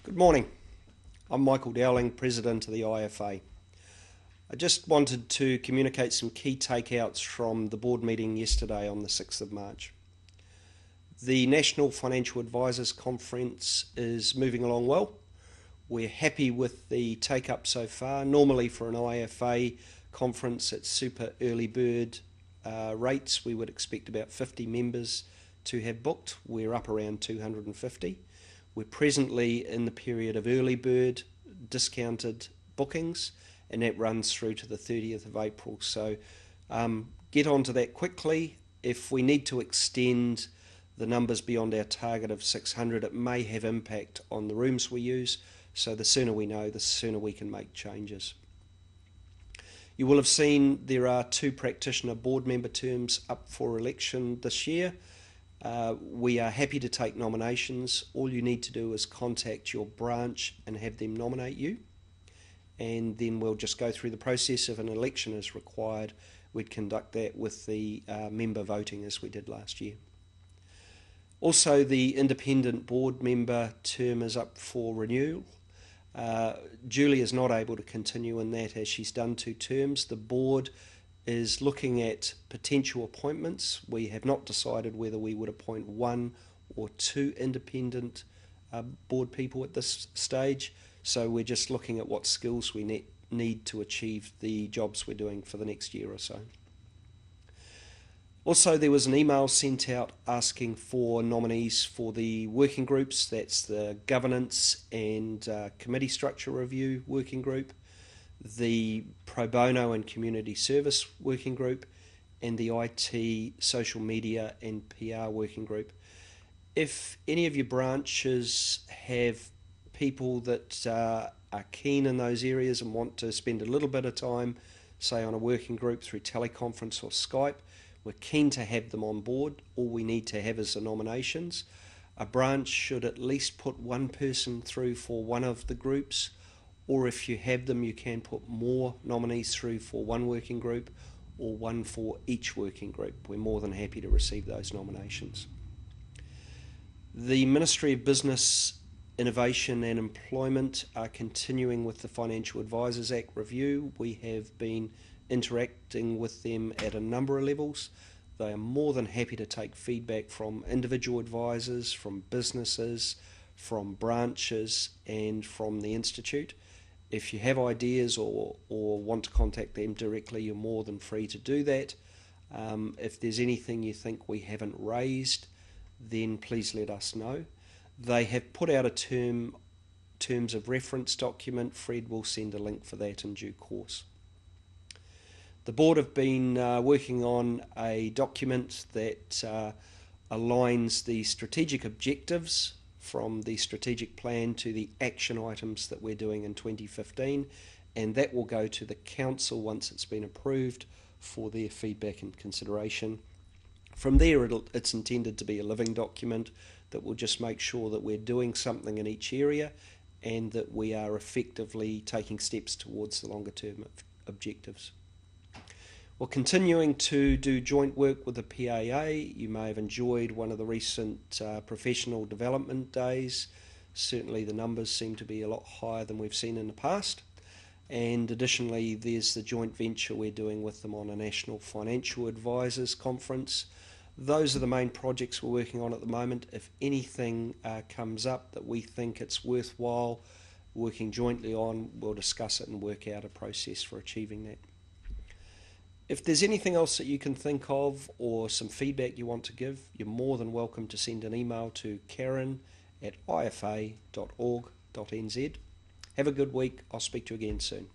Good morning. I'm Michael Dowling, President of the IFA. I just wanted to communicate some key takeouts from the board meeting yesterday on the 6th of March. The National Financial Advisors Conference is moving along well. We're happy with the take-up so far. Normally for an IFA conference at super early bird rates, we would expect about 50 members to have booked. We're up around 250. We're presently in the period of early bird discounted bookings, and that runs through to the 30th of April. So get onto that quickly. If we need to extend the numbers beyond our target of 600, it may have impact on the rooms we use. So the sooner we know, the sooner we can make changes. You will have seen there are 2 practitioner board member terms up for election this year. We are happy to take nominations. All you need to do is contact your branch and have them nominate you, and then we'll just go through the process. If an election is required, we'd conduct that with the member voting as we did last year. Also, the independent board member term is up for renewal. Julie is not able to continue in that as she's done 2 terms. The board is looking at potential appointments. We have not decided whether we would appoint 1 or 2 independent board people at this stage, so we're just looking at what skills we need to achieve the jobs we're doing for the next year or so. Also, there was an email sent out asking for nominees for the working groups. That's the governance and committee structure review working group, the pro bono and community service working group, and the IT, social media and PR working group. If any of your branches have people that are keen in those areas and want to spend a little bit of time, say on a working group through teleconference or Skype, we're keen to have them on board. All we need to have is the nominations. A branch should at least put 1 person through for one of the groups, or if you have them, you can put more nominees through for one working group or 1 for each working group. We're more than happy to receive those nominations. The Ministry of Business, Innovation and Employment are continuing with the Financial Advisors Act review. We have been interacting with them at a number of levels. They are more than happy to take feedback from individual advisors, from businesses, from branches and from the Institute. If you have ideas or want to contact them directly, you're more than free to do that. If there's anything you think we haven't raised, then please let us know. They have put out a terms of reference document. Fred will send a link for that in due course. The board have been working on a document that aligns the strategic objectives from the strategic plan to the action items that we're doing in 2015, and that will go to the council once it's been approved for their feedback and consideration. From there, it's intended to be a living document that will just make sure that we're doing something in each area and that we are effectively taking steps towards the longer term objectives. We're continuing to do joint work with the PAA. You may have enjoyed one of the recent professional development days. Certainly the numbers seem to be a lot higher than we've seen in the past. And additionally, there's the joint venture we're doing with them on a National Financial Advisors Conference. Those are the main projects we're working on at the moment. If anything comes up that we think it's worthwhile working jointly on, we'll discuss it and work out a process for achieving that. If there's anything else that you can think of or some feedback you want to give, you're more than welcome to send an email to karen@ifa.org.nz. Have a good week. I'll speak to you again soon.